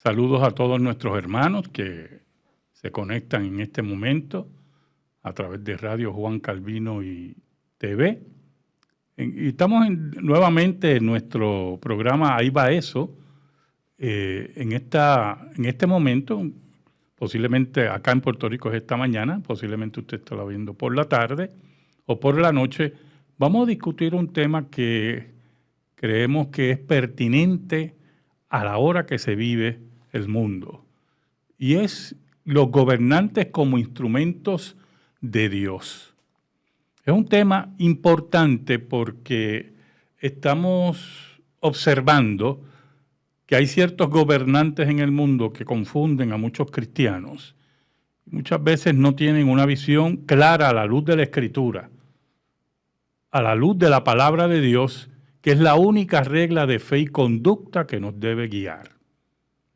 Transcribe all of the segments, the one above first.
Saludos a todos nuestros hermanos que se conectan en este momento a través de Radio Juan Calvino y TV. Y estamos nuevamente en nuestro programa Ahí va eso. En este momento, posiblemente acá en Puerto Rico es esta mañana, posiblemente usted está viendo por la tarde o por la noche. Vamos a discutir un tema que creemos que es pertinente a la hora que se vive el mundo, y es los gobernantes como instrumentos de Dios. Es un tema importante porque estamos observando que hay ciertos gobernantes en el mundo que confunden a muchos cristianos. Muchas veces no tienen una visión clara a la luz de la Escritura, a la luz de la palabra de Dios, que es la única regla de fe y conducta que nos debe guiar,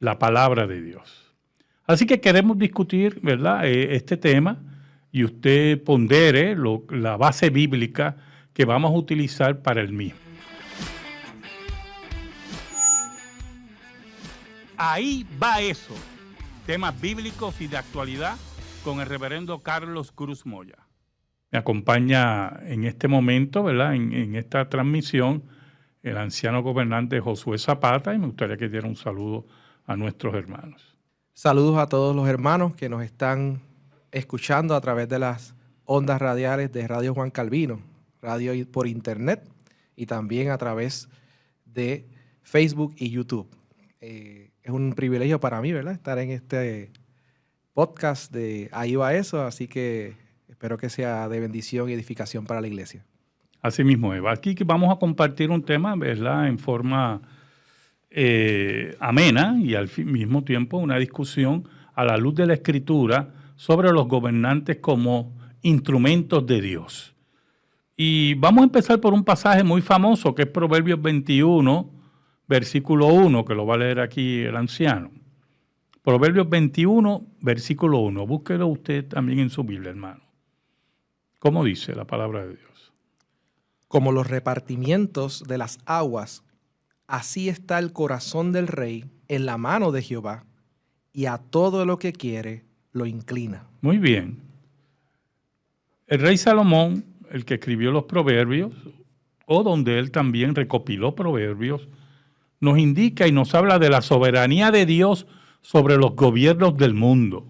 la palabra de Dios. Así que queremos discutir, ¿verdad?, este tema, y usted pondere la base bíblica que vamos a utilizar para el mismo. Ahí va eso. Temas bíblicos y de actualidad con el reverendo Carlos Cruz Moya. Me acompaña en este momento, ¿verdad?, en esta transmisión, el anciano gobernante Josué Zapata, y me gustaría que diera un saludo a nuestros hermanos. Saludos a todos los hermanos que nos están escuchando a través de las ondas radiales de Radio Juan Calvino, radio por internet y también a través de Facebook y YouTube. Es un privilegio para mí, ¿verdad?, estar en este podcast de Ahí va eso, así que espero que sea de bendición y edificación para la iglesia. Así mismo, Eva. Aquí vamos a compartir un tema, ¿verdad?, en forma amena y al mismo tiempo una discusión a la luz de la Escritura sobre los gobernantes como instrumentos de Dios. Y vamos a empezar por un pasaje muy famoso que es Proverbios 21, versículo 1, que lo va a leer aquí el anciano. Proverbios 21, versículo 1. Búsquelo usted también en su Biblia, hermano. ¿Cómo dice la palabra de Dios? Como los repartimientos de las aguas, así está el corazón del rey en la mano de Jehová, y a todo lo que quiere lo inclina. Muy bien. El rey Salomón, el que escribió los proverbios, o donde él también recopiló proverbios, nos indica y nos habla de la soberanía de Dios sobre los gobiernos del mundo.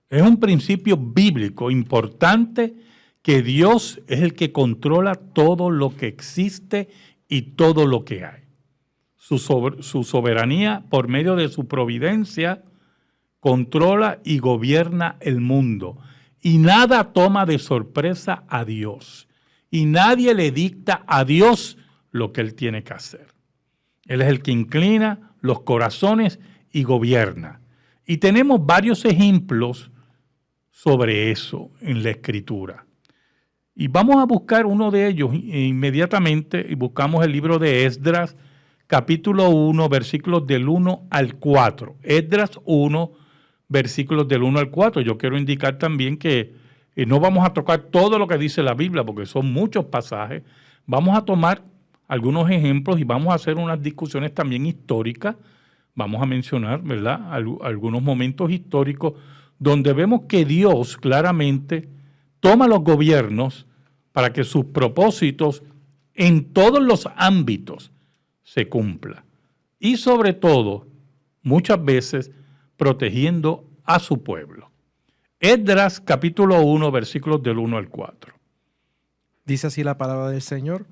Es un principio bíblico importante que Dios es el que controla todo lo que existe y todo lo que hay. Su soberanía, por medio de su providencia, controla y gobierna el mundo. Y nada toma de sorpresa a Dios. Y nadie le dicta a Dios lo que Él tiene que hacer. Él es el que inclina los corazones y gobierna. Y tenemos varios ejemplos sobre eso en la Escritura. Y vamos a buscar uno de ellos inmediatamente, y buscamos el libro de Esdras, capítulo 1, versículos del 1 al 4. Esdras 1, versículos del 1 al 4. Yo quiero indicar también que no vamos a tocar todo lo que dice la Biblia, porque son muchos pasajes. Vamos a tomar algunos ejemplos y vamos a hacer unas discusiones también históricas. Vamos a mencionar, ¿verdad?, algunos momentos históricos donde vemos que Dios claramente toma los gobiernos para que sus propósitos en todos los ámbitos se cumplan. Y sobre todo, muchas veces, protegiendo a su pueblo. Esdras capítulo 1, versículos del 1 al 4. Dice así la palabra del Señor.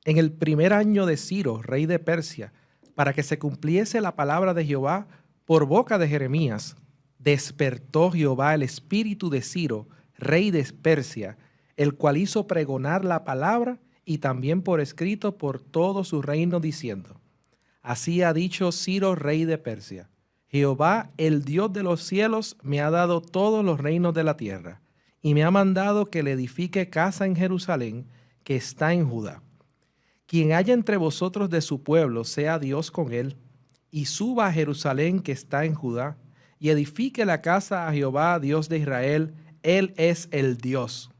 En el primer año de Ciro, rey de Persia, para que se cumpliese la palabra de Jehová por boca de Jeremías, despertó Jehová el espíritu de Ciro, rey de Persia, el cual hizo pregonar la palabra y también por escrito por todo su reino, diciendo: Así ha dicho Ciro, rey de Persia: Jehová, el Dios de los cielos, me ha dado todos los reinos de la tierra, y me ha mandado que le edifique casa en Jerusalén, que está en Judá. Quien haya entre vosotros de su pueblo, sea Dios con él, y suba a Jerusalén, que está en Judá, y edifique la casa a Jehová, Dios de Israel. Él es el Dios,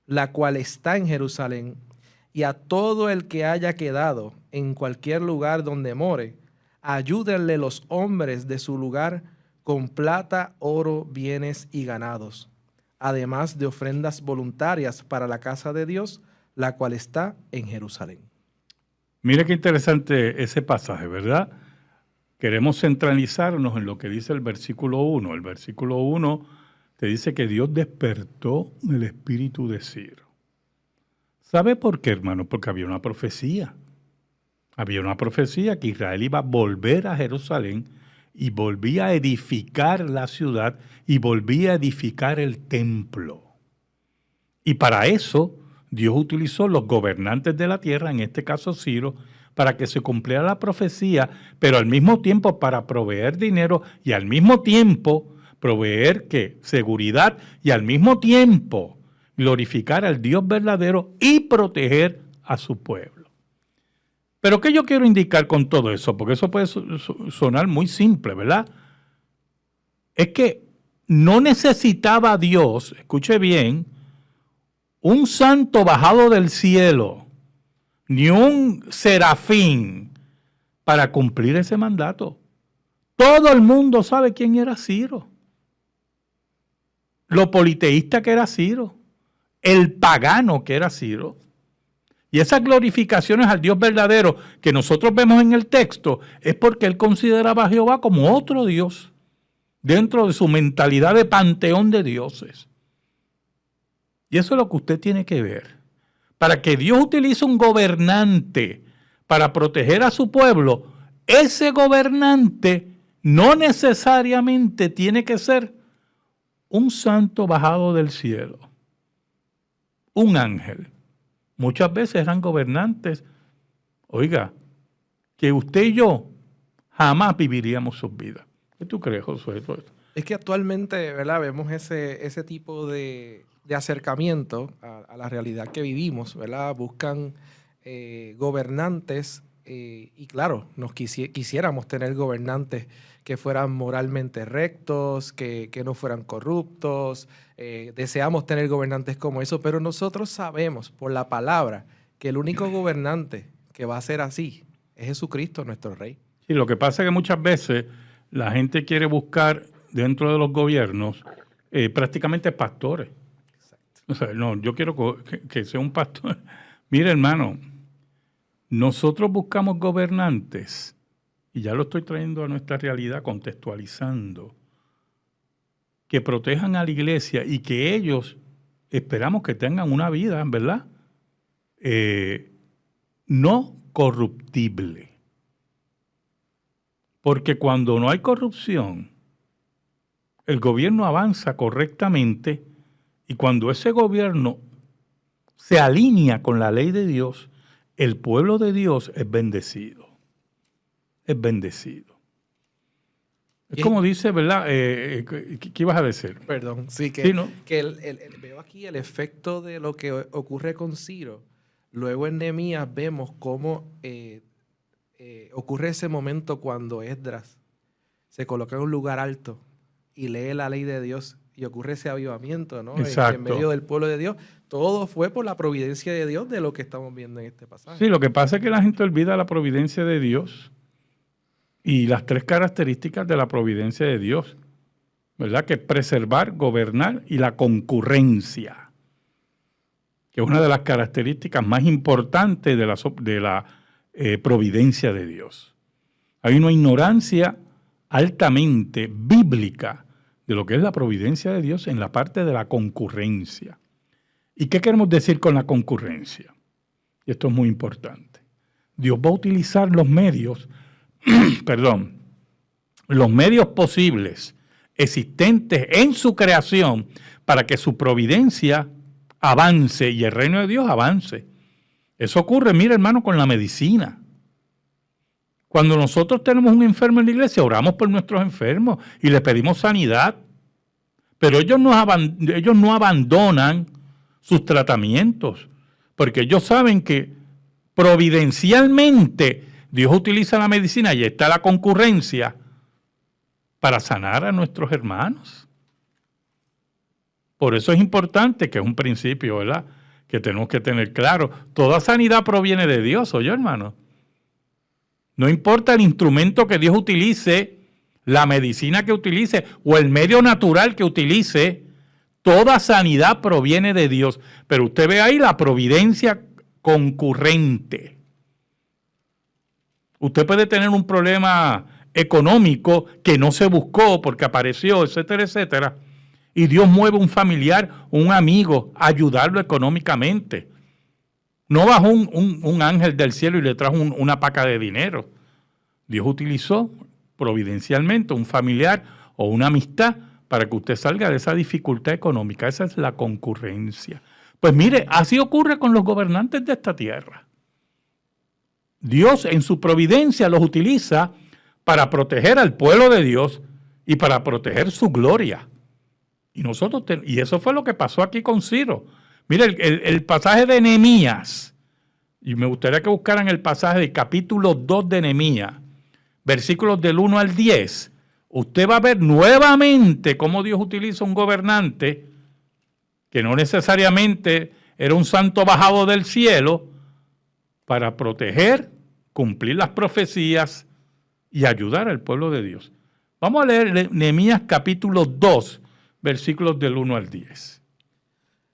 la cual está en Jerusalén, y a todo el que haya quedado en cualquier lugar donde more, ayúdenle los hombres de su lugar con plata, oro, bienes y ganados, además de ofrendas voluntarias para la casa de Dios, la cual está en Jerusalén. Mire qué interesante ese pasaje, ¿verdad? Queremos centralizarnos en lo que dice el versículo 1. El versículo 1 te dice que Dios despertó el espíritu de Ciro. ¿Sabe por qué, hermano? Porque había una profecía. Había una profecía que Israel iba a volver a Jerusalén y volvía a edificar la ciudad y volvía a edificar el templo. Y para eso Dios utilizó los gobernantes de la tierra, en este caso Ciro, para que se cumpliera la profecía, pero al mismo tiempo para proveer dinero y al mismo tiempo proveer ¿qué? Seguridad y al mismo tiempo glorificar al Dios verdadero y proteger a su pueblo. Pero ¿qué yo quiero indicar con todo eso? Porque eso puede sonar muy simple, ¿verdad? Es que no necesitaba Dios, escuche bien, un santo bajado del cielo, ni un serafín para cumplir ese mandato. Todo el mundo sabe quién era Ciro, lo politeísta que era Ciro, el pagano que era Ciro. Y esas glorificaciones al Dios verdadero que nosotros vemos en el texto es porque él consideraba a Jehová como otro Dios dentro de su mentalidad de panteón de dioses. Y eso es lo que usted tiene que ver. Para que Dios utilice un gobernante para proteger a su pueblo, ese gobernante no necesariamente tiene que ser un santo bajado del cielo, un ángel. Muchas veces eran gobernantes, oiga, que usted y yo jamás viviríamos sus vidas. ¿Qué tú crees, Josué? Es que actualmente, ¿verdad? Vemos ese tipo de acercamiento a la realidad que vivimos, ¿verdad? Buscan gobernantes y claro, quisiéramos tener gobernantes que fueran moralmente rectos, que no fueran corruptos, deseamos tener gobernantes como eso, pero nosotros sabemos por la palabra que el único gobernante que va a ser así es Jesucristo, nuestro Rey. Sí, lo que pasa es que muchas veces la gente quiere buscar dentro de los gobiernos prácticamente pastores. O sea, no, yo quiero que sea un pastor. Mire, hermano, nosotros buscamos gobernantes, y ya lo estoy trayendo a nuestra realidad, contextualizando, que protejan a la iglesia y que ellos esperamos que tengan una vida, ¿verdad? No corruptible. Porque cuando no hay corrupción, el gobierno avanza correctamente. Y cuando ese gobierno se alinea con la ley de Dios, el pueblo de Dios es bendecido. Es bendecido. Es como dice, ¿verdad? ¿Qué ibas a decir? Perdón, sí, que, sí, ¿no? que veo aquí el efecto de lo que ocurre con Ciro. Luego en Nehemías vemos cómo ocurre ese momento cuando Esdras se coloca en un lugar alto y lee la ley de Dios. Y ocurre ese avivamiento, ¿no? En medio del pueblo de Dios. Todo fue por la providencia de Dios de lo que estamos viendo en este pasaje. Sí, lo que pasa es que la gente olvida la providencia de Dios y las tres características de la providencia de Dios, ¿verdad? Que es preservar, gobernar y la concurrencia, que es una de las características más importantes de la providencia de Dios. Hay una ignorancia altamente bíblica de lo que es la providencia de Dios en la parte de la concurrencia. ¿Y qué queremos decir con la concurrencia? Y esto es muy importante. Dios va a utilizar los medios, los medios posibles existentes en su creación para que su providencia avance y el reino de Dios avance. Eso ocurre, mira hermano, con la medicina. Cuando nosotros tenemos un enfermo en la iglesia, oramos por nuestros enfermos y le pedimos sanidad. Pero ellos no abandonan sus tratamientos, porque ellos saben que providencialmente Dios utiliza la medicina y está la concurrencia para sanar a nuestros hermanos. Por eso es importante, que es un principio, ¿verdad?, que tenemos que tener claro. Toda sanidad proviene de Dios, oye hermano. No importa el instrumento que Dios utilice, la medicina que utilice o el medio natural que utilice, toda sanidad proviene de Dios. Pero usted ve ahí la providencia concurrente. Usted puede tener un problema económico que no se buscó porque apareció, etcétera, etcétera. Y Dios mueve un familiar, un amigo, a ayudarlo económicamente. No bajó un ángel del cielo y le trajo una paca de dinero. Dios utilizó providencialmente un familiar o una amistad para que usted salga de esa dificultad económica. Esa es la concurrencia. Pues mire, así ocurre con los gobernantes de esta tierra. Dios en su providencia los utiliza para proteger al pueblo de Dios y para proteger su gloria. Y eso fue lo que pasó aquí con Ciro. Mire, el pasaje de Nehemías, y me gustaría que buscaran el pasaje del capítulo 2 de Nehemías, versículos del 1 al 10. Usted va a ver nuevamente cómo Dios utiliza un gobernante que no necesariamente era un santo bajado del cielo para proteger, cumplir las profecías y ayudar al pueblo de Dios. Vamos a leer Nehemías capítulo 2, versículos del 1 al 10.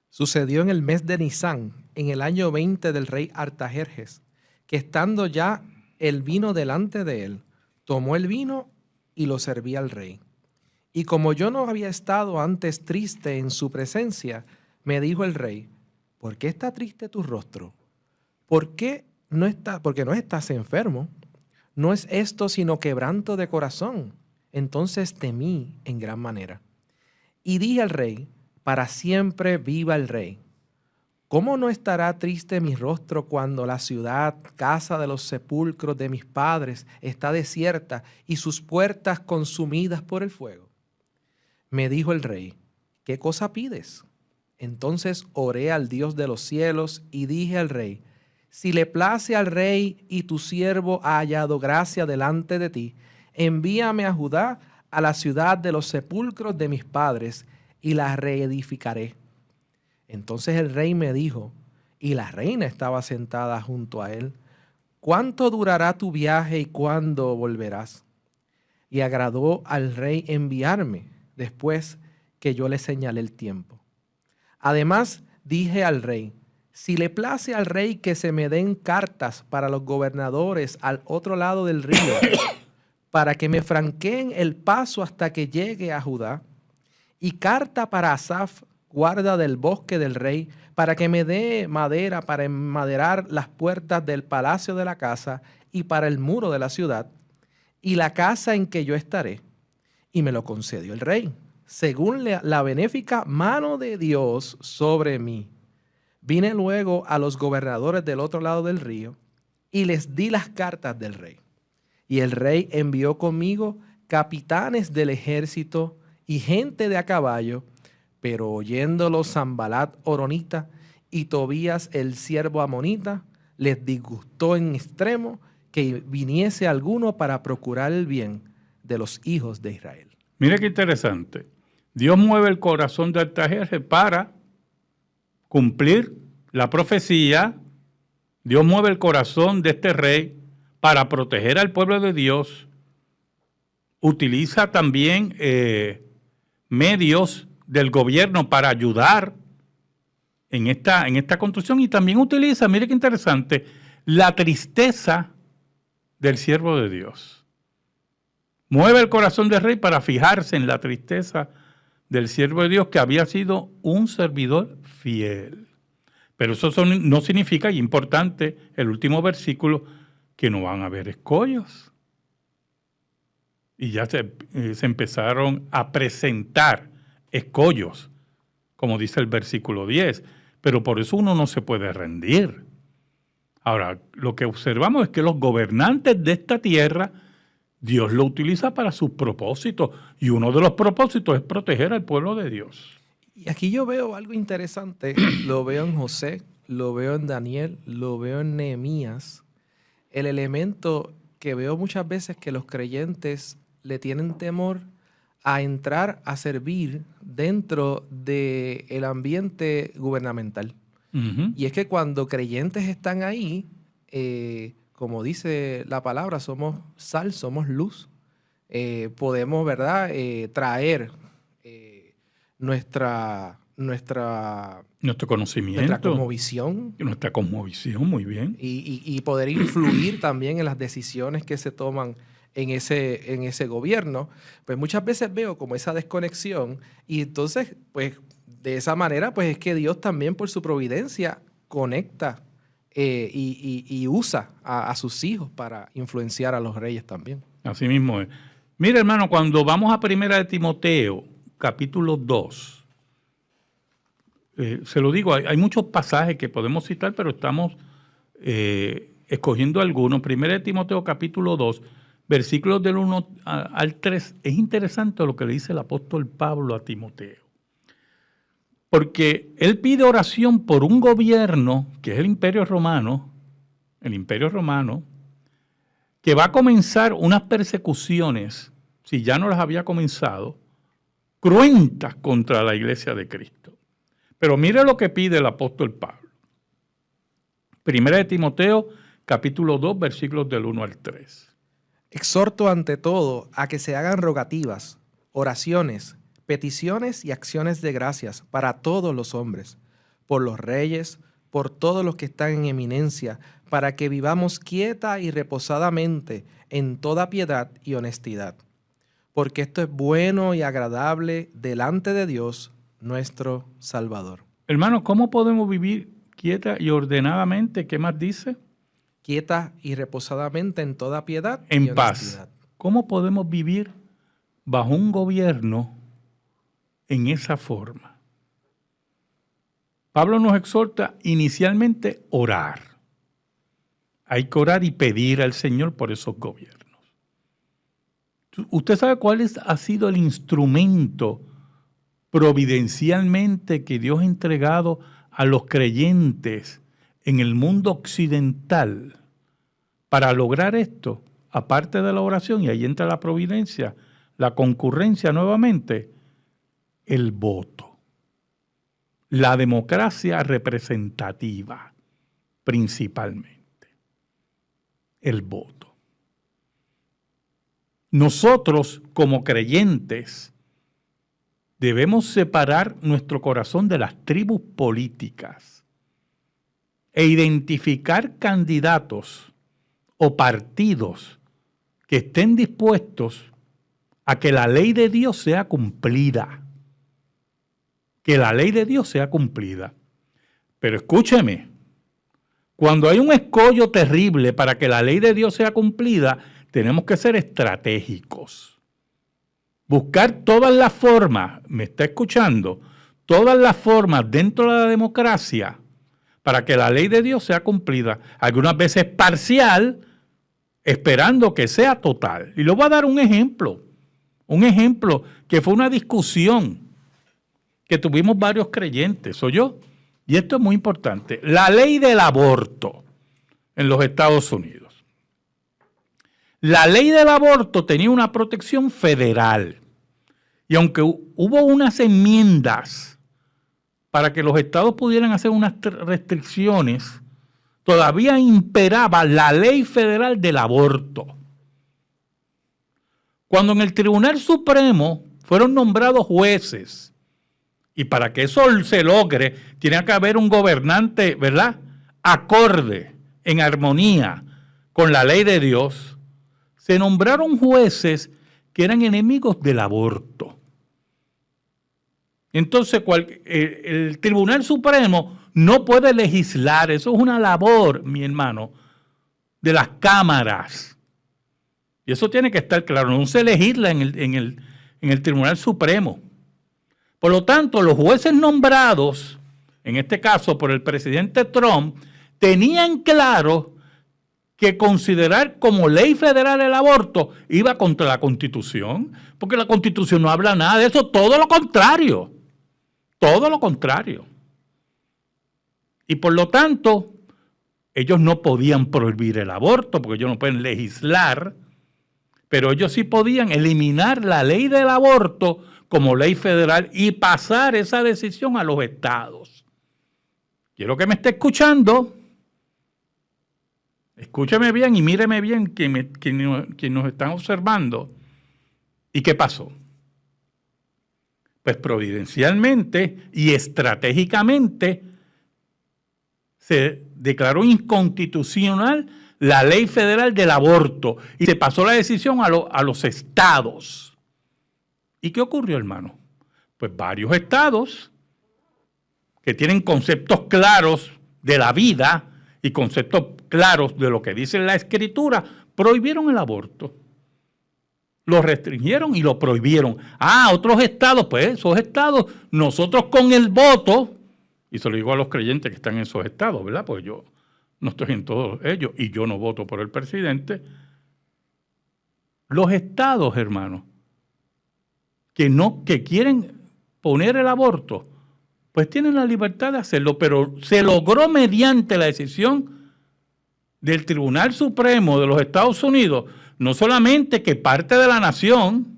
Sucedió en el mes de Nisán, en el año 20 del rey Artajerjes, que estando ya el vino delante de él, tomó el vino y lo servía al rey. Y como yo no había estado antes triste en su presencia, me dijo el rey: ¿por qué está triste tu rostro? Porque no estás enfermo. No es esto sino quebranto de corazón. Entonces temí en gran manera. Y dije al rey: para siempre viva el rey. ¿Cómo no estará triste mi rostro cuando la ciudad, casa de los sepulcros de mis padres, está desierta y sus puertas consumidas por el fuego? Me dijo el rey: ¿qué cosa pides? Entonces oré al Dios de los cielos y dije al rey: si le place al rey y tu siervo ha hallado gracia delante de ti, envíame a Judá, a la ciudad de los sepulcros de mis padres, y la reedificaré. Entonces el rey me dijo, y la reina estaba sentada junto a él: ¿cuánto durará tu viaje y cuándo volverás? Y agradó al rey enviarme después que yo le señalé el tiempo. Además dije al rey: si le place al rey que se me den cartas para los gobernadores al otro lado del río, para que me franqueen el paso hasta que llegue a Judá, y carta para Asaf, guarda del bosque del rey, para que me dé madera para enmaderar las puertas del palacio de la casa y para el muro de la ciudad, y la casa en que yo estaré. Y me lo concedió el rey, según la benéfica mano de Dios sobre mí. Vine luego a los gobernadores del otro lado del río y les di las cartas del rey. Y el rey envió conmigo capitanes del ejército y gente de a caballo, pero oyéndolo Sanbalat horonita y Tobías el siervo amonita, les disgustó en extremo que viniese alguno para procurar el bien de los hijos de Israel. Mire qué interesante. Dios mueve el corazón de Artajerjes para cumplir la profecía. Dios mueve el corazón de este rey para proteger al pueblo de Dios. Utiliza también medios del gobierno para ayudar en esta construcción, y también utiliza, mire qué interesante, la tristeza del siervo de Dios. Mueve el corazón del rey para fijarse en la tristeza del siervo de Dios, que había sido un servidor fiel. Pero eso no significa, y importante, el último versículo, que no van a haber escollos. Y ya se empezaron a presentar escollos, como dice el versículo 10. Pero por eso uno no se puede rendir. Ahora, lo que observamos es que los gobernantes de esta tierra, Dios lo utiliza para sus propósitos. Y uno de los propósitos es proteger al pueblo de Dios. Y aquí yo veo algo interesante. Lo veo en José, lo veo en Daniel, lo veo en Nehemías. El elemento que veo muchas veces que los creyentes le tienen temor a entrar a servir dentro del ambiente gubernamental. Uh-huh. Y es que cuando creyentes están ahí, como dice la palabra, somos sal, somos luz. Podemos, ¿verdad?, traer nuestro conocimiento, nuestra cosmovisión, muy bien. Y poder influir también en las decisiones que se toman en ese gobierno. Pues muchas veces veo como esa desconexión y entonces, pues de esa manera, pues es que Dios también por su providencia conecta y usa a sus hijos para influenciar a los reyes también. Así mismo es. Mira, hermano, cuando vamos a 1 Timoteo, capítulo 2, se lo digo, hay muchos pasajes que podemos citar, pero estamos escogiendo algunos. 1 Timoteo, capítulo 2, versículos del 1 al 3. Es interesante lo que le dice el apóstol Pablo a Timoteo. Porque él pide oración por un gobierno, que es el Imperio Romano, que va a comenzar unas persecuciones, si ya no las había comenzado, cruentas contra la iglesia de Cristo. Pero mire lo que pide el apóstol Pablo. 1 Timoteo, capítulo 2, versículos del 1 al 3. Exhorto ante todo a que se hagan rogativas, oraciones, peticiones y acciones de gracias para todos los hombres, por los reyes, por todos los que están en eminencia, para que vivamos quieta y reposadamente en toda piedad y honestidad. Porque esto es bueno y agradable delante de Dios, nuestro Salvador. Hermano, ¿cómo podemos vivir quieta y ordenadamente? ¿Qué más dice? Quieta y reposadamente en toda piedad y en honestidad. Paz. ¿Cómo podemos vivir bajo un gobierno en esa forma? Pablo nos exhorta inicialmente orar. Hay que orar y pedir al Señor por esos gobiernos. ¿Usted sabe cuál ha sido el instrumento providencialmente que Dios ha entregado a los creyentes en el mundo occidental para lograr esto? Aparte de la oración, y ahí entra la providencia, la concurrencia nuevamente, el voto. La democracia representativa, principalmente. El voto. Nosotros, como creyentes, debemos separar nuestro corazón de las tribus políticas e identificar candidatos o partidos que estén dispuestos a que la ley de Dios sea cumplida. Que la ley de Dios sea cumplida. Pero escúcheme, cuando hay un escollo terrible para que la ley de Dios sea cumplida, tenemos que ser estratégicos. Buscar todas las formas, ¿me está escuchando? Todas las formas dentro de la democracia para que la ley de Dios sea cumplida. Algunas veces parcial, esperando que sea total. Y le voy a dar un ejemplo que fue una discusión que tuvimos varios creyentes, soy yo. Y esto es muy importante. La ley del aborto en los Estados Unidos. La ley del aborto tenía una protección federal. Y aunque hubo unas enmiendas para que los estados pudieran hacer unas restricciones, todavía imperaba la ley federal del aborto. Cuando en el Tribunal Supremo fueron nombrados jueces, y para que eso se logre, tiene que haber un gobernante, ¿verdad?, acorde, en armonía con la ley de Dios, se nombraron jueces que eran enemigos del aborto. Entonces, el Tribunal Supremo no puede legislar, eso es una labor, mi hermano, de las cámaras. Y eso tiene que estar claro, no se legisla en el Tribunal Supremo. Por lo tanto, los jueces nombrados, en este caso por el presidente Trump, tenían claro que considerar como ley federal el aborto iba contra la Constitución, porque la Constitución no habla nada de eso, todo lo contrario. Todo lo contrario. Y por lo tanto, ellos no podían prohibir el aborto, porque ellos no pueden legislar, pero ellos sí podían eliminar la ley del aborto como ley federal y pasar esa decisión a los estados. Quiero que me esté escuchando. Escúcheme bien y míreme bien quien nos están observando. ¿Y qué pasó? Pues providencialmente y estratégicamente se declaró inconstitucional la ley federal del aborto y se pasó la decisión a los estados. ¿Y qué ocurrió, hermano? Pues varios estados que tienen conceptos claros de la vida y conceptos claros de lo que dice la Escritura, prohibieron el aborto. Lo restringieron y lo prohibieron. Otros estados, pues esos estados, nosotros con el voto, y se lo digo a los creyentes que están en esos estados, ¿verdad? Pues yo no estoy en todos ellos y yo no voto por el presidente. Los estados, hermanos, que quieren poner el aborto, pues tienen la libertad de hacerlo, pero se logró mediante la decisión del Tribunal Supremo de los Estados Unidos, no solamente que parte de la nación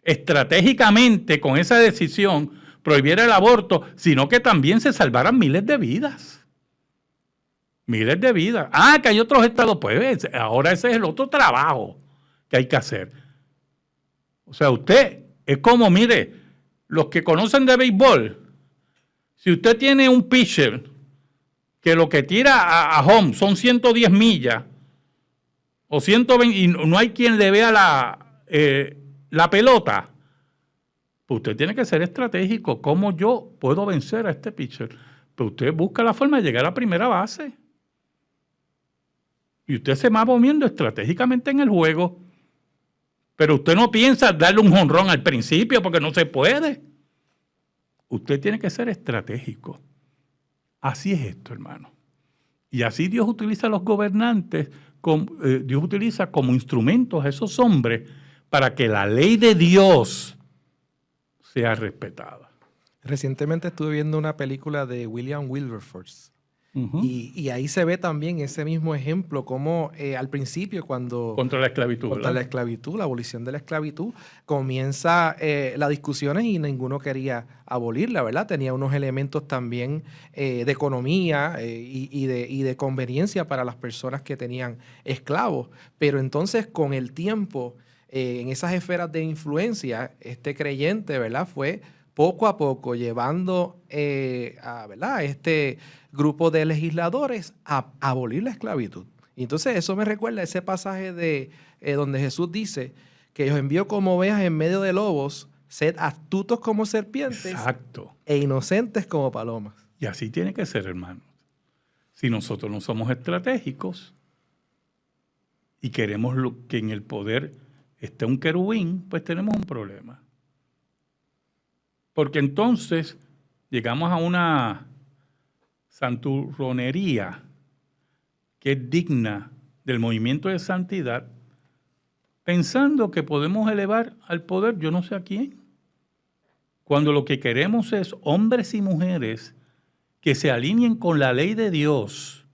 estratégicamente con esa decisión prohibiera el aborto, sino que también se salvaran miles de vidas. Miles de vidas. Que hay otros estados, pues ahora ese es el otro trabajo que hay que hacer. O sea, usted es como, mire, los que conocen de béisbol, si usted tiene un pitcher que lo que tira a home son 110 millas o 120 y no hay quien le vea la pelota, pues usted tiene que ser estratégico. ¿Cómo yo puedo vencer a este pitcher? Pues usted busca la forma de llegar a la primera base. Y usted se va moviendo estratégicamente en el juego. Pero usted no piensa darle un jonrón al principio porque no se puede. Usted tiene que ser estratégico. Así es esto, hermano. Y así Dios utiliza a los gobernantes, Dios utiliza como instrumentos a esos hombres para que la ley de Dios sea respetada. Recientemente estuve viendo una película de William Wilberforce. Y ahí se ve también ese mismo ejemplo, como al principio cuando... Contra la esclavitud, contra ¿verdad? la esclavitud, la abolición de la esclavitud, comienza las discusiones y ninguno quería abolirla, ¿verdad? Tenía unos elementos también de economía y de conveniencia para las personas que tenían esclavos. Pero entonces con el tiempo, en esas esferas de influencia, este creyente, ¿verdad? Fue poco a poco llevando ¿verdad? Este grupo de legisladores a abolir la esclavitud. Y entonces eso me recuerda a ese pasaje de donde Jesús dice que os envío como ovejas en medio de lobos, sed astutos como serpientes. Exacto. E inocentes como palomas. Y así tiene que ser, hermano. Si nosotros no somos estratégicos y queremos que en el poder esté un querubín, pues tenemos un problema. Porque entonces llegamos a una santurronería que es digna del movimiento de santidad, pensando que podemos elevar al poder yo no sé a quién, cuando lo que queremos es hombres y mujeres que se alineen con la ley de Dios,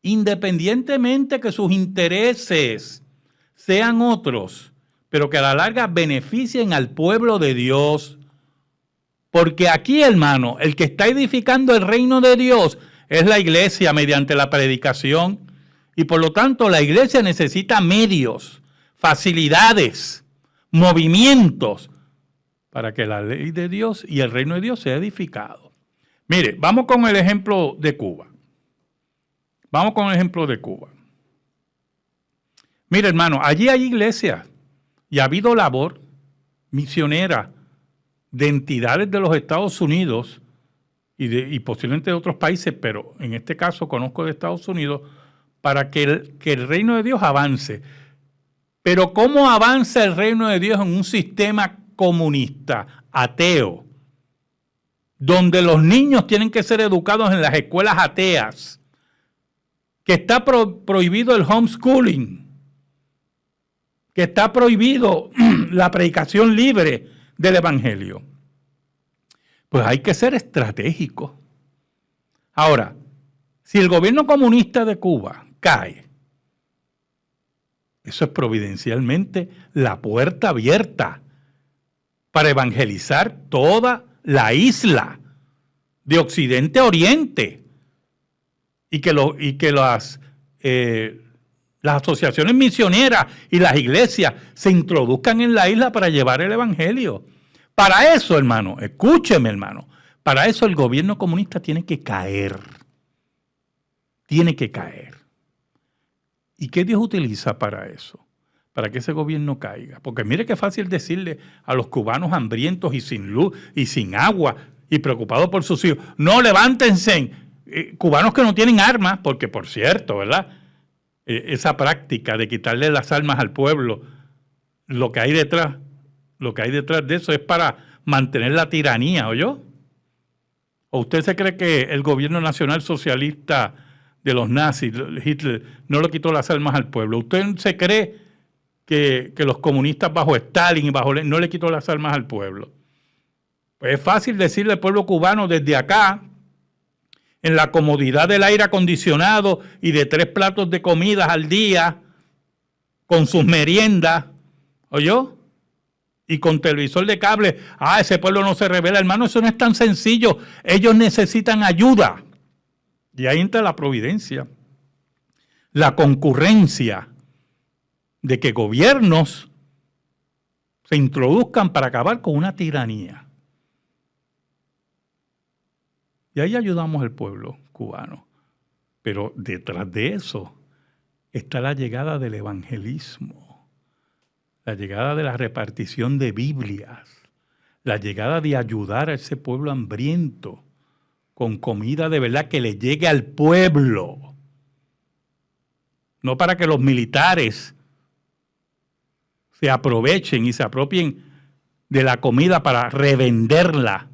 independientemente que sus intereses sean otros, pero que a la larga beneficien al pueblo de Dios. Porque aquí, hermano, el que está edificando el reino de Dios es la iglesia mediante la predicación. Y por lo tanto, la iglesia necesita medios, facilidades, movimientos para que la ley de Dios y el reino de Dios sea edificado. Mire, vamos con el ejemplo de Cuba. Vamos con el ejemplo de Cuba. Mire, hermano, allí hay iglesias y ha habido labor misionera de entidades de los Estados Unidos y posiblemente de otros países, pero en este caso conozco de Estados Unidos, para que el reino de Dios avance. Pero ¿cómo avanza el reino de Dios en un sistema comunista, ateo, donde los niños tienen que ser educados en las escuelas ateas, que está prohibido el homeschooling, que está prohibido la predicación libre del evangelio? Pues hay que ser estratégico. Ahora, si el gobierno comunista de Cuba cae, eso es providencialmente la puerta abierta para evangelizar toda la isla de Occidente a Oriente y que las las asociaciones misioneras y las iglesias se introduzcan en la isla para llevar el evangelio. Para eso, hermano, escúcheme, hermano, para eso el gobierno comunista tiene que caer. Tiene que caer. ¿Y qué Dios utiliza para eso? Para que ese gobierno caiga. Porque mire qué fácil decirle a los cubanos hambrientos y sin luz y sin agua y preocupados por sus hijos: no, levántense. Cubanos que no tienen armas, porque por cierto, ¿verdad? Esa práctica de quitarle las armas al pueblo, lo que hay detrás de eso es para mantener la tiranía, ¿oyó? ¿O usted se cree que el gobierno nacional socialista de los nazis, Hitler, no le quitó las armas al pueblo? ¿Usted se cree que los comunistas bajo Stalin y bajo Lenin no le quitó las armas al pueblo? Pues es fácil decirle al pueblo cubano desde acá, en la comodidad del aire acondicionado y de 3 platos de comidas al día, con sus meriendas, ¿oyó? Y con televisor de cable. Ese pueblo no se revela, hermano, eso no es tan sencillo. Ellos necesitan ayuda. Y ahí entra la providencia, la concurrencia de que gobiernos se introduzcan para acabar con una tiranía. Y ahí ayudamos al pueblo cubano. Pero detrás de eso está la llegada del evangelismo, la llegada de la repartición de Biblias, la llegada de ayudar a ese pueblo hambriento con comida de verdad que le llegue al pueblo. No para que los militares se aprovechen y se apropien de la comida para revenderla.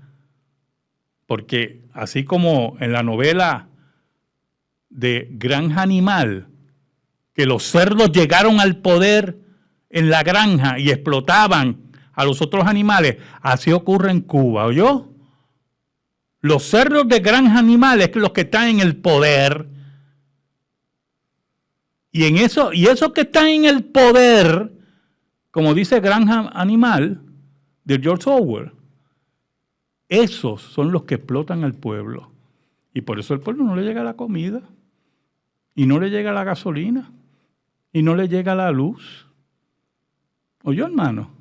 Porque así como en la novela de Granja Animal, que los cerdos llegaron al poder en la granja y explotaban a los otros animales, así ocurre en Cuba, ¿oyó? Los cerdos de Granja Animal es los que están en el poder. Y esos que están en el poder, como dice Granja Animal de George Orwell, esos son los que explotan al pueblo. Y por eso al pueblo no le llega la comida, y no le llega la gasolina, y no le llega la luz. ¿Oyó, hermano?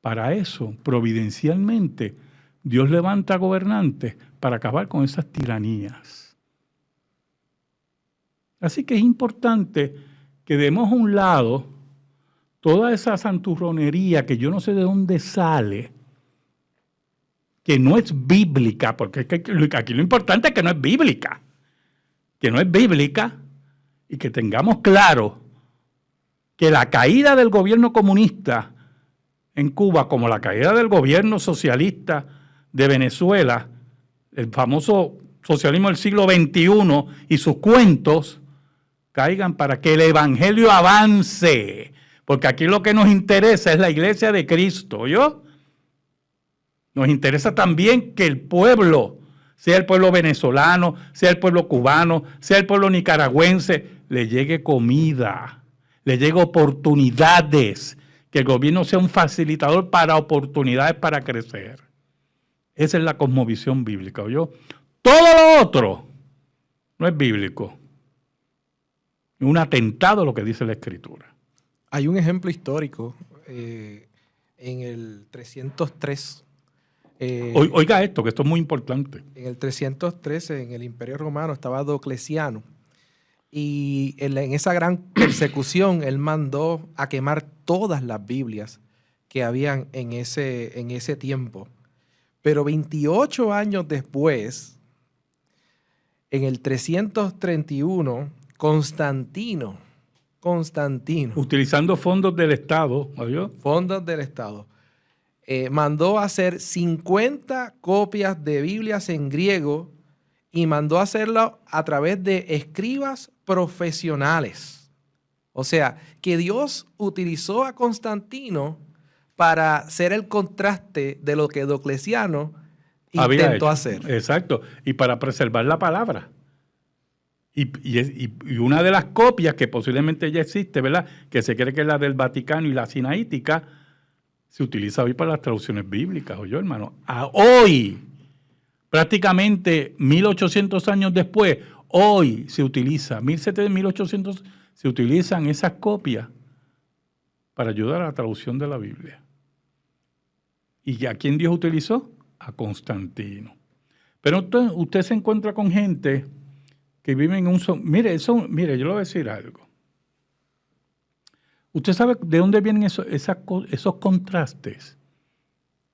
Para eso, providencialmente, Dios levanta gobernantes para acabar con esas tiranías. Así que es importante que demos a un lado toda esa santurronería que yo no sé de dónde sale, que no es bíblica, porque aquí lo importante es que no es bíblica, y que tengamos claro que la caída del gobierno comunista en Cuba, como la caída del gobierno socialista de Venezuela, el famoso socialismo del siglo XXI y sus cuentos, caigan para que el evangelio avance, porque aquí lo que nos interesa es la iglesia de Cristo, ¿oyó? Nos interesa también que el pueblo, sea el pueblo venezolano, sea el pueblo cubano, sea el pueblo nicaragüense, le llegue comida, le llegue oportunidades, que el gobierno sea un facilitador para oportunidades para crecer. Esa es la cosmovisión bíblica, ¿oyó? Todo lo otro no es bíblico. Es un atentado a lo que dice la Escritura. Hay un ejemplo histórico en el 303. Oiga esto, que esto es muy importante. En el 313, en el Imperio Romano, estaba Diocleciano. Y en esa gran persecución, él mandó a quemar todas las Biblias que habían en ese tiempo. Pero 28 años después, en el 331, Constantino. Utilizando fondos del Estado, ¿oyó? Fondos del Estado. Mandó a hacer 50 copias de Biblias en griego y mandó a hacerlo a través de escribas profesionales. O sea, que Dios utilizó a Constantino para ser el contraste de lo que Diocleciano intentó hacer. Exacto, y para preservar la palabra. Y una de las copias que posiblemente ya existe, ¿verdad? Que se cree que es la del Vaticano y la sinaítica, se utiliza hoy para las traducciones bíblicas, ¿oyó, hermano? Hoy, prácticamente 1800 años después, Hoy se utiliza, 1700, 1800, se utilizan esas copias para ayudar a la traducción de la Biblia. ¿Y a quién Dios utilizó? A Constantino. Pero usted se encuentra con gente que vive en un... Mire, yo le voy a decir algo. ¿Usted sabe de dónde vienen esos contrastes?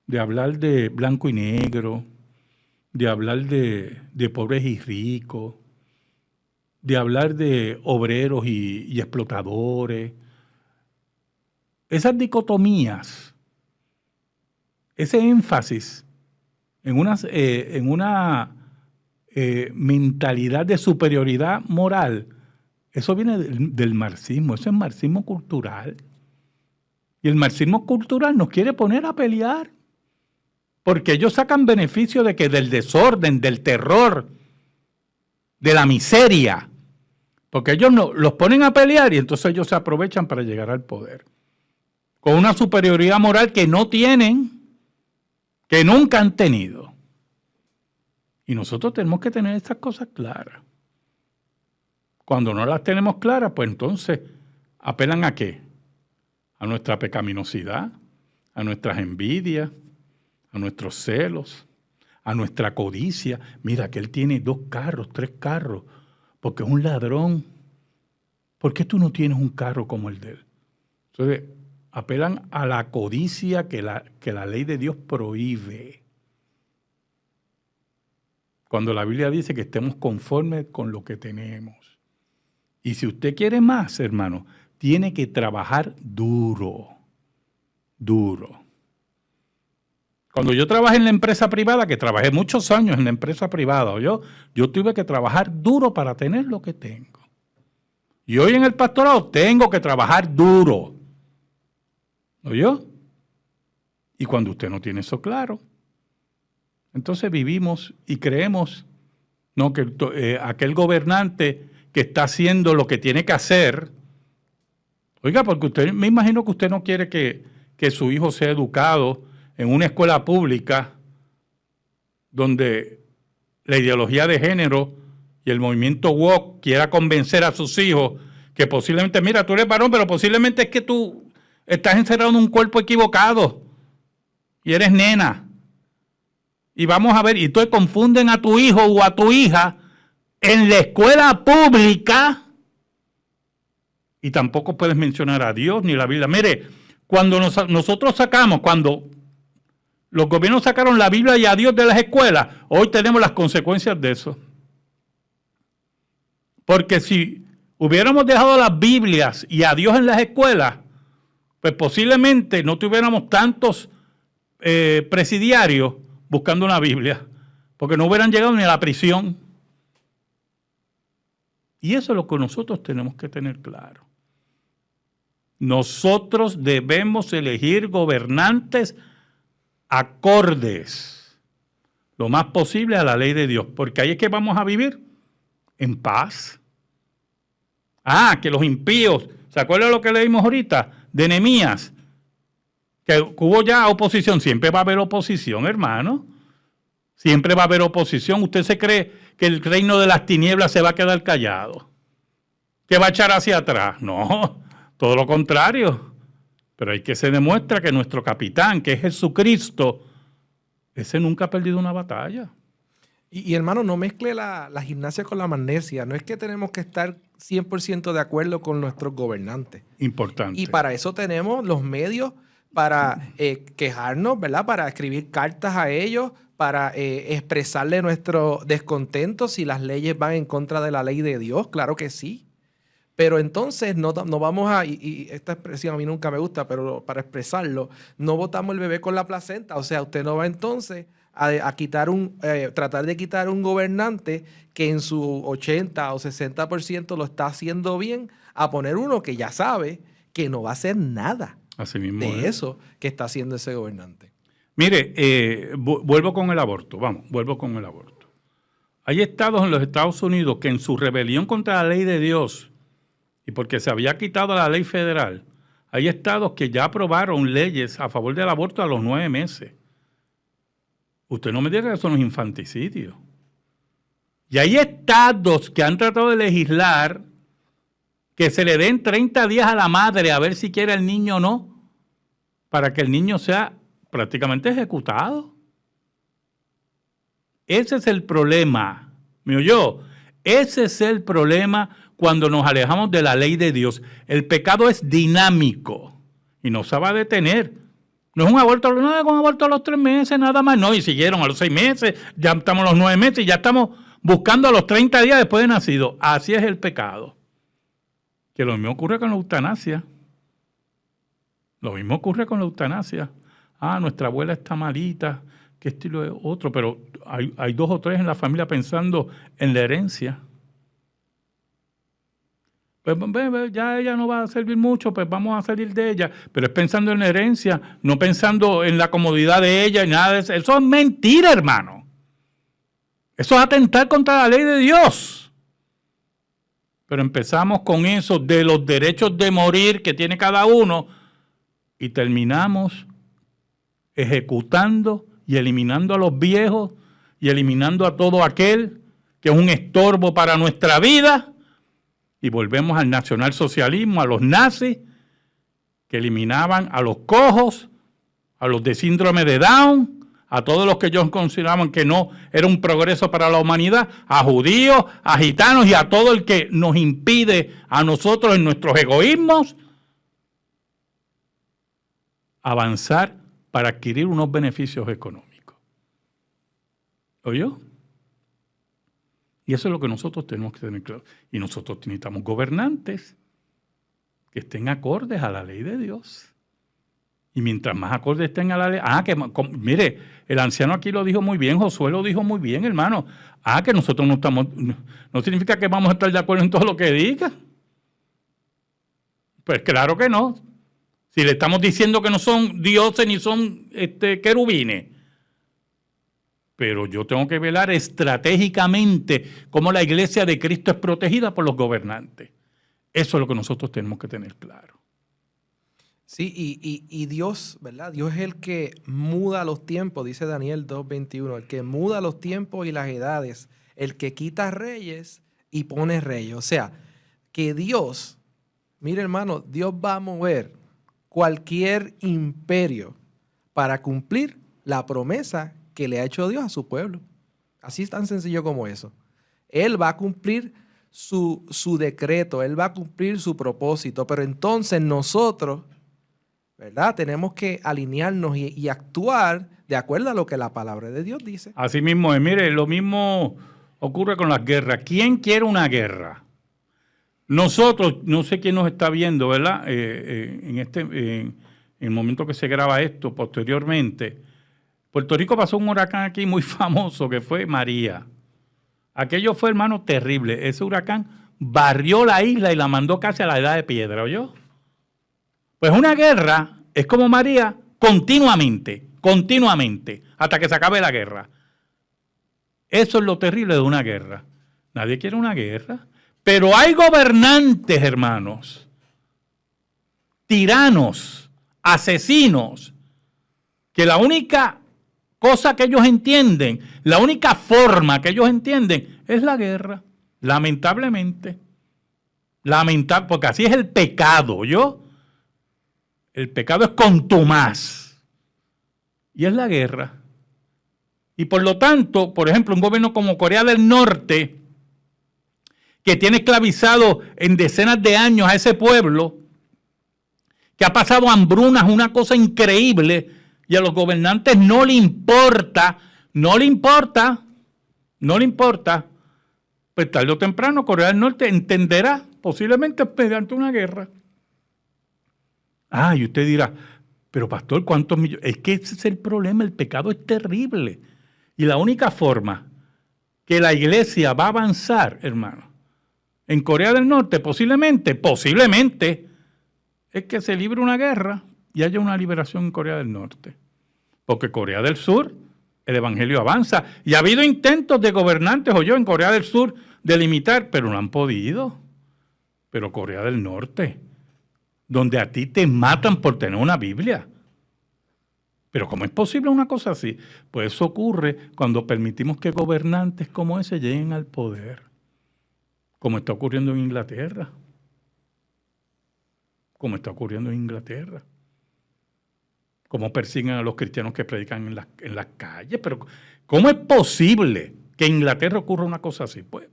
De hablar de blanco y negro, de hablar de pobres y ricos, de hablar de obreros y explotadores. Esas dicotomías, ese énfasis en una mentalidad de superioridad moral, eso viene del marxismo, eso es marxismo cultural. Y el marxismo cultural nos quiere poner a pelear, porque ellos sacan beneficio del desorden, del terror, de la miseria, porque ellos los ponen a pelear y entonces ellos se aprovechan para llegar al poder. Con una superioridad moral que no tienen, que nunca han tenido. Y nosotros tenemos que tener estas cosas claras. Cuando no las tenemos claras, pues entonces apelan ¿a qué? A nuestra pecaminosidad, a nuestras envidias, a nuestros celos, a nuestra codicia. Mira, que él tiene 2 carros, 3 carros, porque es un ladrón. ¿Por qué tú no tienes un carro como el de él? Entonces, apelan a la codicia que la ley de Dios prohíbe. Cuando la Biblia dice que estemos conformes con lo que tenemos. Y si usted quiere más, hermano, tiene que trabajar duro. Duro. Cuando yo trabajé en la empresa privada, que trabajé muchos años en la empresa privada, yo tuve que trabajar duro para tener lo que tengo. Y hoy en el pastorado tengo que trabajar duro. ¿Oyó? Y cuando usted no tiene eso claro, entonces vivimos y creemos no que aquel gobernante que está haciendo lo que tiene que hacer. Oiga, porque usted, me imagino que usted no quiere que su hijo sea educado en una escuela pública donde la ideología de género y el movimiento woke quiera convencer a sus hijos que posiblemente, mira, tú eres varón, pero posiblemente es que tú estás encerrado en un cuerpo equivocado y eres nena. Y vamos a ver, y tú confunden a tu hijo o a tu hija en la escuela pública y tampoco puedes mencionar a Dios ni la Biblia. Mire, cuando cuando los gobiernos sacaron la Biblia y a Dios de las escuelas, hoy tenemos las consecuencias de eso. Porque si hubiéramos dejado las Biblias y a Dios en las escuelas, pues posiblemente no tuviéramos tantos presidiarios buscando una Biblia, porque no hubieran llegado ni a la prisión. Y eso es lo que nosotros tenemos que tener claro. Nosotros debemos elegir gobernantes acordes lo más posible a la ley de Dios, porque ahí es que vamos a vivir en paz. Que los impíos, ¿se acuerdan lo que leímos ahorita? De Nehemías, que hubo ya oposición. Siempre va a haber oposición, hermano. Siempre va a haber oposición. ¿Usted se cree que el reino de las tinieblas se va a quedar callado? ¿Que va a echar hacia atrás? No, todo lo contrario. Pero hay que se demuestra que nuestro capitán, que es Jesucristo, ese nunca ha perdido una batalla. Y hermano, no mezcle la gimnasia con la magnesia. No es que tenemos que estar 100% de acuerdo con nuestros gobernantes. Importante. Y para eso tenemos los medios para quejarnos, ¿verdad? Para escribir cartas a ellos, para expresarle nuestro descontento si las leyes van en contra de la ley de Dios. Claro que sí. Pero entonces no vamos y esta expresión a mí nunca me gusta, pero para expresarlo, no botamos el bebé con la placenta. O sea, usted no va entonces a tratar de quitar un gobernante que en su 80 o 60% lo está haciendo bien, a poner uno que ya sabe que no va a hacer nada Así mismo de eso que está haciendo ese gobernante. Mire, vuelvo con el aborto. Vuelvo con el aborto. Hay estados en los Estados Unidos que en su rebelión contra la ley de Dios y porque se había quitado la ley federal, hay estados que ya aprobaron leyes a favor del aborto a los 9 meses. Usted no me diga que eso no es infanticidio. Y hay estados que han tratado de legislar que se le den 30 días a la madre a ver si quiere el niño o no, para que el niño sea prácticamente ejecutado. Ese es el problema, ¿me oyó? Ese es el problema cuando nos alejamos de la ley de Dios. El pecado es dinámico y no se va a detener. No es un aborto, no es un aborto a los 3 meses, nada más. No, y siguieron a los 6 meses, ya estamos a los 9 meses y ya estamos buscando a los 30 días después de nacido. Así es el pecado. Que lo mismo ocurre con la eutanasia. Lo mismo ocurre con la eutanasia. Ah, nuestra abuela está malita, qué estilo es otro, pero hay 2 o 3 en la familia pensando en la herencia. Pues ya ella no va a servir mucho, pues vamos a salir de ella. Pero es pensando en la herencia, no pensando en la comodidad de ella y nada de eso. Eso es mentira, hermano. Eso es atentar contra la ley de Dios. Pero empezamos con eso de los derechos de morir que tiene cada uno y terminamos ejecutando y eliminando a los viejos y eliminando a todo aquel que es un estorbo para nuestra vida. Y volvemos al nacionalsocialismo, a los nazis, que eliminaban a los cojos, a los de síndrome de Down, a todos los que ellos consideraban que no era un progreso para la humanidad, a judíos, a gitanos y a todo el que nos impide a nosotros en nuestros egoísmos avanzar para adquirir unos beneficios económicos. ¿Oyó? Y eso es lo que nosotros tenemos que tener claro. Y nosotros necesitamos gobernantes que estén acordes a la ley de Dios. Y mientras más acordes estén a la ley... mire, el anciano aquí lo dijo muy bien, Josué lo dijo muy bien, hermano. Que nosotros no estamos... No significa que vamos a estar de acuerdo en todo lo que diga. Pues claro que no. Si le estamos diciendo que no son dioses ni son querubines. Pero yo tengo que velar estratégicamente cómo la iglesia de Cristo es protegida por los gobernantes. Eso es lo que nosotros tenemos que tener claro. Sí, y Dios, ¿verdad? Dios es el que muda los tiempos, dice Daniel 2:21, el que muda los tiempos y las edades, el que quita reyes y pone reyes. O sea, que Dios, mire hermano, Dios va a mover cualquier imperio para cumplir la promesa que le ha hecho Dios a su pueblo. Así es tan sencillo como eso. Él va a cumplir su decreto, Él va a cumplir su propósito, pero entonces nosotros, ¿verdad? Tenemos que alinearnos y actuar de acuerdo a lo que la palabra de Dios dice. Así mismo es. Mire, lo mismo ocurre con las guerras. ¿Quién quiere una guerra? Nosotros, no sé quién nos está viendo, ¿verdad? En el momento que se graba esto, posteriormente, Puerto Rico pasó un huracán aquí muy famoso que fue María. Aquello fue, hermano, terrible. Ese huracán barrió la isla y la mandó casi a la edad de piedra, ¿oyó? Pues una guerra es como María continuamente, hasta que se acabe la guerra. Eso es lo terrible de una guerra. Nadie quiere una guerra. Pero hay gobernantes, hermanos, tiranos, asesinos, que la única cosa que ellos entienden, la única forma que ellos entienden es la guerra, lamentablemente. Porque así es el pecado, ¿yo? El pecado es contumaz y es la guerra. Y por lo tanto, por ejemplo, un gobierno como Corea del Norte, que tiene esclavizado en decenas de años a ese pueblo, que ha pasado hambrunas, una cosa increíble, y a los gobernantes no le importa, pues tarde o temprano Corea del Norte entenderá, posiblemente mediante una guerra. Y usted dirá, pero pastor, ¿cuántos millones? Es que ese es el problema, el pecado es terrible. Y la única forma que la iglesia va a avanzar, hermano, en Corea del Norte, posiblemente, es que se libre una guerra y haya una liberación en Corea del Norte. Porque Corea del Sur, el evangelio avanza. Y ha habido intentos de gobernantes, en Corea del Sur, de limitar, pero no han podido. Pero Corea del Norte, donde a ti te matan por tener una Biblia. Pero ¿cómo es posible una cosa así? Pues eso ocurre cuando permitimos que gobernantes como ese lleguen al poder, como está ocurriendo en Inglaterra. Como está ocurriendo en Inglaterra. Como persiguen a los cristianos que predican en las calles. Pero ¿cómo es posible que en Inglaterra ocurra una cosa así? Pues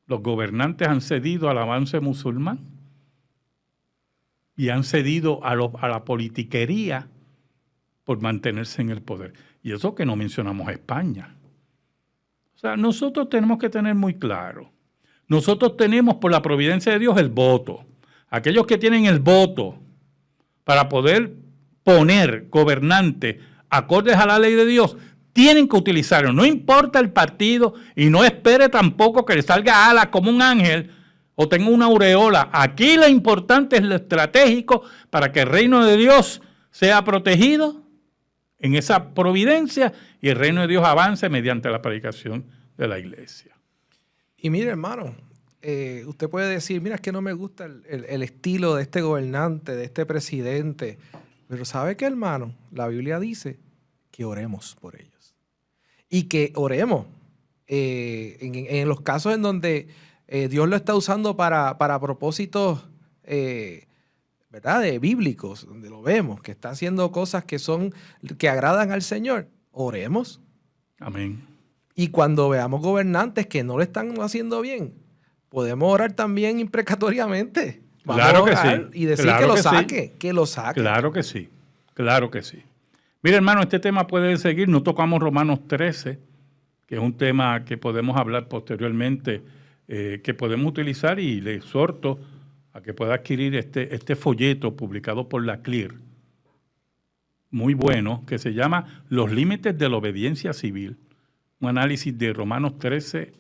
los gobernantes han cedido al avance musulmán y han cedido a la politiquería por mantenerse en el poder. Y eso que no mencionamos a España. O sea, nosotros tenemos que tener muy claro. Nosotros tenemos por la providencia de Dios el voto. Aquellos que tienen el voto para poder poner gobernantes acordes a la ley de Dios, tienen que utilizarlo. No importa el partido y no espere tampoco que le salga alas como un ángel o tenga una aureola. Aquí lo importante es lo estratégico para que el reino de Dios sea protegido en esa providencia y el reino de Dios avance mediante la predicación de la iglesia. Y mire, hermano, usted puede decir, mira, es que no me gusta el estilo de este gobernante, de este presidente. Pero ¿sabe qué, hermano? La Biblia dice que oremos por ellos. Y que oremos en los casos en donde Dios lo está usando para propósitos ¿verdad? Bíblicos, donde lo vemos, que está haciendo cosas que agradan al Señor. Oremos. Amén. Y cuando veamos gobernantes que no lo están haciendo bien, podemos orar también imprecatoriamente. Claro que sí. Y decir claro que lo que saque, sí. que lo saque. Claro que sí, claro que sí. Mira, hermano, este tema puede seguir. No tocamos Romanos 13, que es un tema que podemos hablar posteriormente, que podemos utilizar, y le exhorto a que pueda adquirir este folleto publicado por la CLIR, muy bueno, que se llama Los límites de la obediencia civil, un análisis de Romanos 13,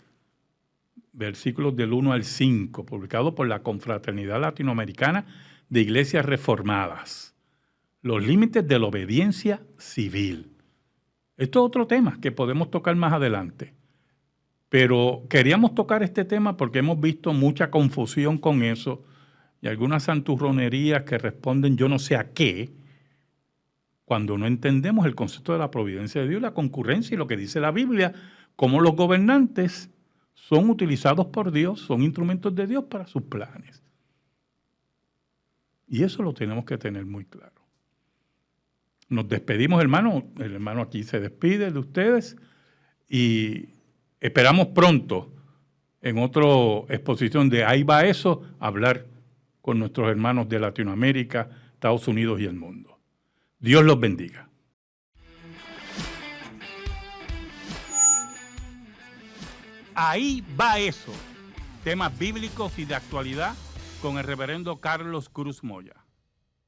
versículos del 1 al 5, publicado por la Confraternidad Latinoamericana de Iglesias Reformadas. Los límites de la obediencia civil. Esto es otro tema que podemos tocar más adelante. Pero queríamos tocar este tema porque hemos visto mucha confusión con eso y algunas santurronerías que responden yo no sé a qué, cuando no entendemos el concepto de la providencia de Dios, la concurrencia y lo que dice la Biblia, cómo los gobernantes son utilizados por Dios, son instrumentos de Dios para sus planes. Y eso lo tenemos que tener muy claro. Nos despedimos, hermano. El hermano aquí se despide de ustedes y esperamos pronto en otra exposición de Ahí va eso, hablar con nuestros hermanos de Latinoamérica, Estados Unidos y el mundo. Dios los bendiga. Ahí va eso. Temas bíblicos y de actualidad con el reverendo Carlos Cruz Moya.